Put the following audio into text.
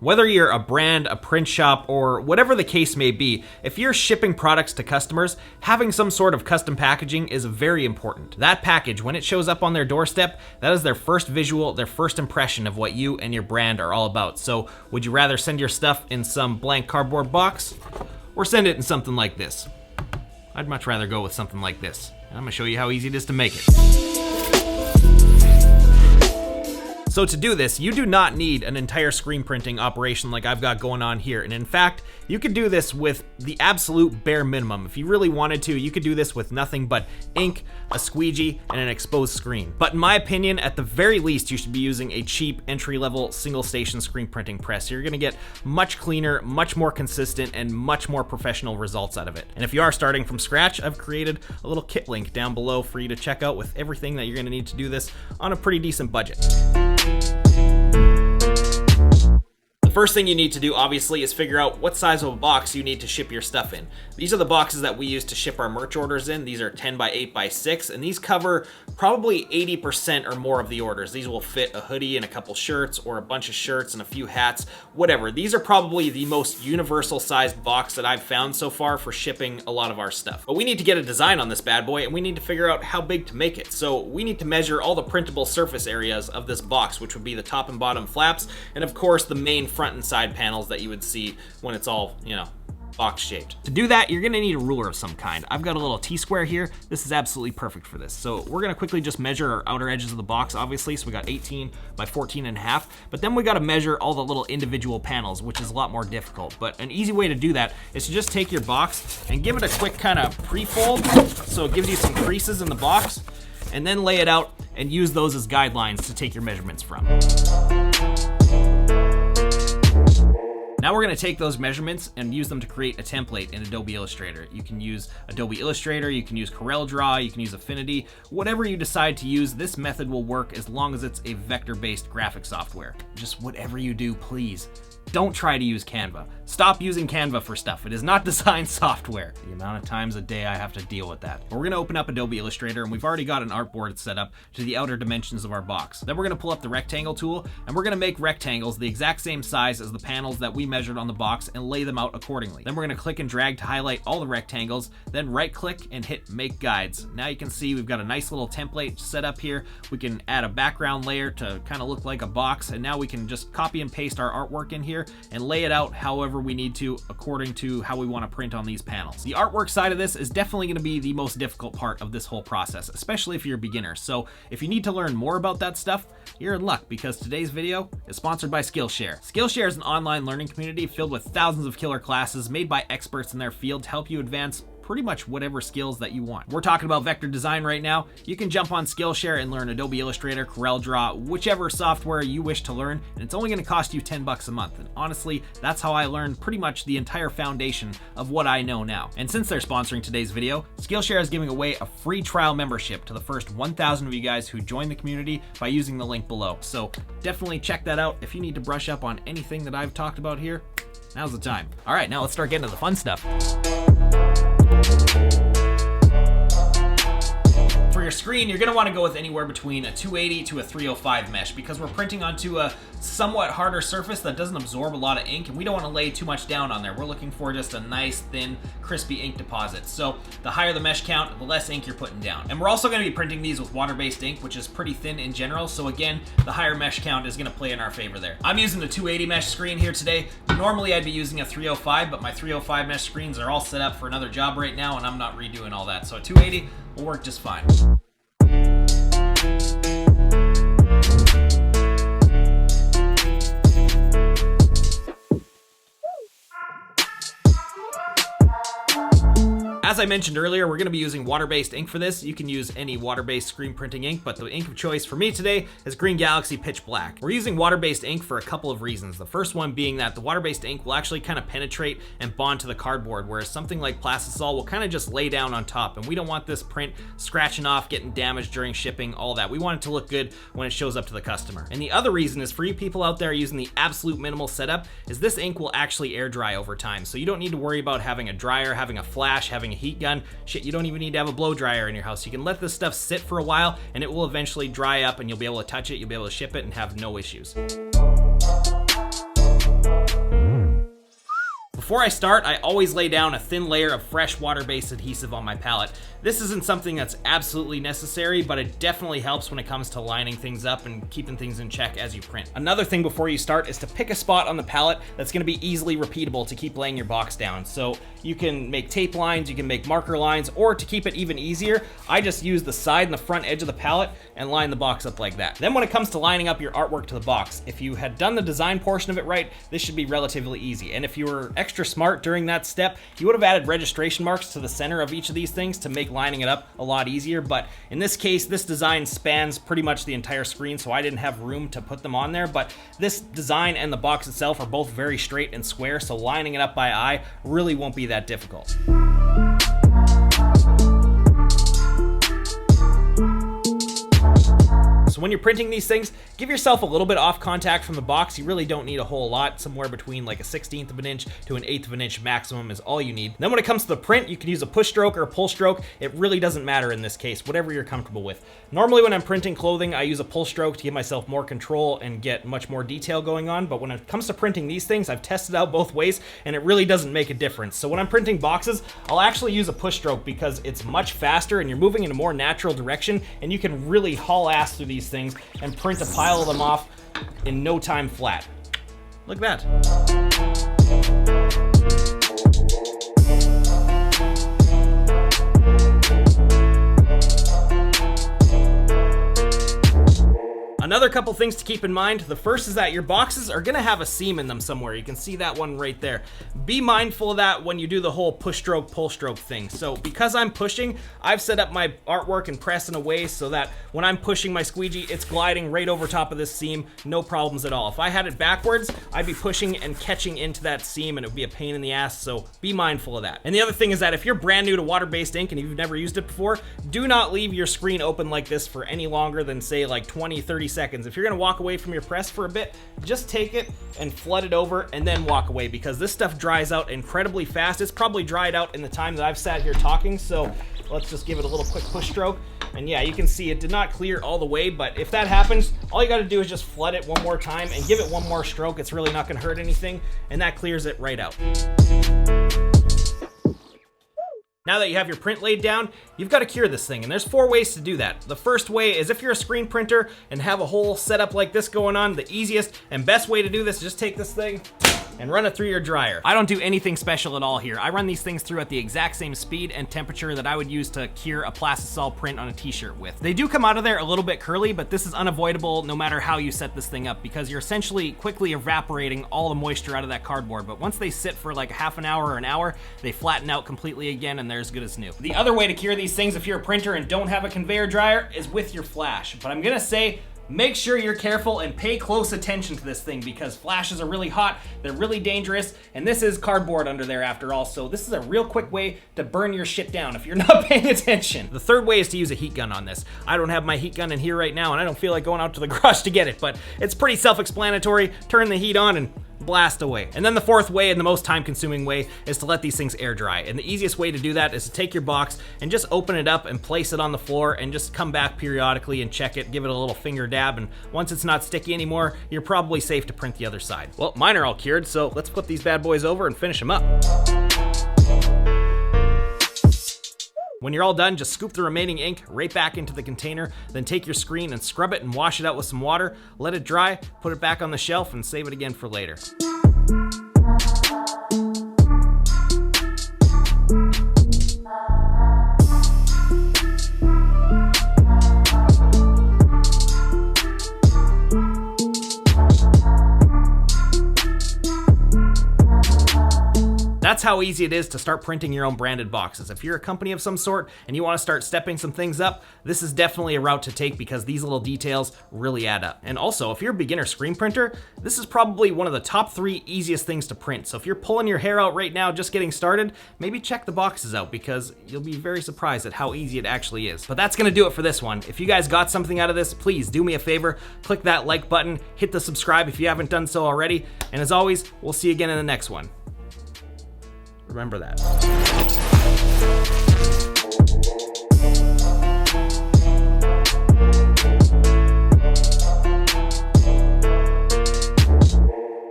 Whether you're a brand, a print shop, or whatever the case may be, if you're shipping products to customers, having some sort of custom packaging is very important. That package, when it shows up on their doorstep, that is their first visual, their first impression of what you and your brand are all about. So would you rather send your stuff in some blank cardboard box or send it in something like this? I'd much rather go with something like this. And I'm gonna show you how easy it is to make it. So to do this, you do not need an entire screen printing operation like I've got going on here. And in fact, you could do this with the absolute bare minimum. If you really wanted to, you could do this with nothing but ink, a squeegee, and an exposed screen. But in my opinion, at the very least, you should be using a cheap entry-level single station screen printing press. You're gonna get much cleaner, much more consistent, and much more professional results out of it. And if you are starting from scratch, I've created a little kit link down below for you to check out with everything that you're gonna need to do this on a pretty decent budget. The first thing you need to do, obviously, is figure out what size of a box you need to ship your stuff in. These are the boxes that we use to ship our merch orders in. These are 10 by 8 by 6, and these cover probably 80% or more of the orders. These will fit a hoodie and a couple shirts, or a bunch of shirts and a few hats, whatever. These are probably the most universal sized box that I've found so far for shipping a lot of our stuff. But we need to get a design on this bad boy, and we need to figure out how big to make it. So we need to measure all the printable surface areas of this box, which would be the top and bottom flaps, and of course the main front and side panels that you would see when it's all, box shaped. To do that, you're gonna need a ruler of some kind. I've got a little T-square here. This is absolutely perfect for this. So we're gonna quickly just measure our outer edges of the box, obviously. So we got 18 by 14 and a half, but then we gotta measure all the little individual panels, which is a lot more difficult. But an easy way to do that is to just take your box and give it a quick kind of pre-fold, so it gives you some creases in the box, and then lay it out and use those as guidelines to take your measurements from. Now we're gonna take those measurements and use them to create a template in Adobe Illustrator. You can use Adobe Illustrator, you can use CorelDRAW, you can use Affinity. Whatever you decide to use, this method will work as long as it's a vector-based graphic software. Just whatever you do, please, don't try to use Canva. Stop using Canva for stuff. It is not design software. The amount of times a day I have to deal with that. But we're gonna open up Adobe Illustrator, and we've already got an artboard set up to the outer dimensions of our box. Then we're gonna pull up the rectangle tool, and we're gonna make rectangles the exact same size as the panels that we measured on the box and lay them out accordingly. Then we're gonna click and drag to highlight all the rectangles, then right click and hit Make Guides. Now you can see we've got a nice little template set up here. We can add a background layer to kind of look like a box, and now we can just copy and paste our artwork in here and lay it out however we need to according to how we want to print on these panels. The artwork side of this is definitely going to be the most difficult part of this whole process, especially if you're a beginner. So if you need to learn more about that stuff, you're in luck, because today's video is sponsored by Skillshare. Skillshare is an online learning community filled with thousands of killer classes made by experts in their field to help you advance pretty much whatever skills that you want. We're talking about vector design right now. You can jump on Skillshare and learn Adobe Illustrator, CorelDRAW, whichever software you wish to learn, and it's only gonna cost you 10 bucks a month. And honestly, that's how I learned pretty much the entire foundation of what I know now. And since they're sponsoring today's video, Skillshare is giving away a free trial membership to the first 1,000 of you guys who join the community by using the link below. So definitely check that out. If you need to brush up on anything that I've talked about here, now's the time. All right, now let's start getting to the fun stuff. For your screen, you're gonna wanna go with anywhere between a 280 to a 305 mesh, because we're printing onto a somewhat harder surface that doesn't absorb a lot of ink, and we don't wanna lay too much down on there. We're looking for just a nice, thin, crispy ink deposit. So the higher the mesh count, the less ink you're putting down. And we're also gonna be printing these with water-based ink, which is pretty thin in general. So again, the higher mesh count is gonna play in our favor there. I'm using the 280 mesh screen here today. Normally I'd be using a 305, but my 305 mesh screens are all set up for another job right now, and I'm not redoing all that. So a 280 will work just fine. As I mentioned earlier, we're gonna be using water-based ink for this. You can use any water-based screen printing ink, but the ink of choice for me today is Green Galaxy Pitch Black. We're using water-based ink for a couple of reasons. The first one being that the water-based ink will actually kind of penetrate and bond to the cardboard, whereas something like Plastisol will kind of just lay down on top, and we don't want this print scratching off, getting damaged during shipping, all that. We want it to look good when it shows up to the customer. And the other reason is for you people out there using the absolute minimal setup, is this ink will actually air dry over time. So you don't need to worry about having a dryer, having a flash, having a heat gun. Shit, you don't even need to have a blow dryer in your house. You can let this stuff sit for a while and it will eventually dry up, and you'll be able to touch it, you'll be able to ship it and have no issues. Before I start, I always lay down a thin layer of fresh water-based adhesive on my palette. This isn't something that's absolutely necessary, but it definitely helps when it comes to lining things up and keeping things in check as you print. Another thing before you start is to pick a spot on the palette that's going to be easily repeatable to keep laying your box down. So you can make tape lines, you can make marker lines, or to keep it even easier, I just use the side and the front edge of the palette and line the box up like that. Then when it comes to lining up your artwork to the box, if you had done the design portion of it right, this should be relatively easy. And if you were extra smart during that step, you would have added registration marks to the center of each of these things to make lining it up a lot easier. But in this case, this design spans pretty much the entire screen, so I didn't have room to put them on there. But this design and the box itself are both very straight and square, so lining it up by eye really won't be that difficult. So when you're printing these things, give yourself a little bit off contact from the box. You really don't need a whole lot. Somewhere between like a 1/16 of an inch to an 1/8 of an inch maximum is all you need. Then when it comes to the print, you can use a push stroke or a pull stroke. It really doesn't matter in this case, whatever you're comfortable with. Normally when I'm printing clothing, I use a pull stroke to give myself more control and get much more detail going on. But when it comes to printing these things, I've tested out both ways and it really doesn't make a difference. So when I'm printing boxes, I'll actually use a push stroke because it's much faster and you're moving in a more natural direction, and you can really haul ass through these things and print a pile of them off in no time flat. Look at that. Another couple things to keep in mind. The first is that your boxes are gonna have a seam in them somewhere. You can see that one right there. Be mindful of that when you do the whole push stroke, pull stroke thing. So because I'm pushing, I've set up my artwork and press in a way so that when I'm pushing my squeegee, it's gliding right over top of this seam, no problems at all. If I had it backwards, I'd be pushing and catching into that seam and it would be a pain in the ass, so be mindful of that. And the other thing is that if you're brand new to water-based ink and you've never used it before, do not leave your screen open like this for any longer than say like 20, 30 seconds. If you're gonna walk away from your press for a bit, just take it and flood it over and then walk away, because this stuff dries out incredibly fast. It's probably dried out in the time that I've sat here talking, so let's just give it a little quick push stroke. And yeah, you can see it did not clear all the way, but if that happens, all you gotta do is just flood it one more time and give it one more stroke. It's really not gonna hurt anything, and that clears it right out. Now that you have your print laid down, you've got to cure this thing, and there's 4 ways to do that. The first way is if you're a screen printer and have a whole setup like this going on, the easiest and best way to do this is just take this thing and run it through your dryer. I don't do anything special at all here. I run these things through at the exact same speed and temperature that I would use to cure a plastisol print on a t-shirt with. They do come out of there a little bit curly, but this is unavoidable no matter how you set this thing up, because you're essentially quickly evaporating all the moisture out of that cardboard. But once they sit for like half an hour or an hour, they flatten out completely again and they're as good as new. The other way to cure these things if you're a printer and don't have a conveyor dryer is with your flash. But I'm gonna say, make sure you're careful and pay close attention to this thing, because flashes are really hot, they're really dangerous, and this is cardboard under there after all, so this is a real quick way to burn your shit down if you're not paying attention. The third way is to use a heat gun on this. I don't have my heat gun in here right now, and I don't feel like going out to the garage to get it, but it's pretty self-explanatory. Turn the heat on and blast away. And then the fourth way, and the most time-consuming way, is to let these things air dry. And the easiest way to do that is to take your box and just open it up and place it on the floor and just come back periodically and check it, give it a little finger dab, and once it's not sticky anymore, you're probably safe to print the other side. Well, mine are all cured, so let's flip these bad boys over and finish them up. When you're all done, just scoop the remaining ink right back into the container, then take your screen and scrub it and wash it out with some water, let it dry, put it back on the shelf, and save it again for later. That's how easy it is to start printing your own branded boxes. If you're a company of some sort and you want to start stepping some things up, this is definitely a route to take, because these little details really add up. And also, if you're a beginner screen printer, this is probably one of the top 3 easiest things to print. So if you're pulling your hair out right now just getting started, maybe check the boxes out, because you'll be very surprised at how easy it actually is. But that's gonna do it for this one. If you guys got something out of this, please do me a favor, click that like button, hit the subscribe if you haven't done so already, and as always, we'll see you again in the next one. Remember that.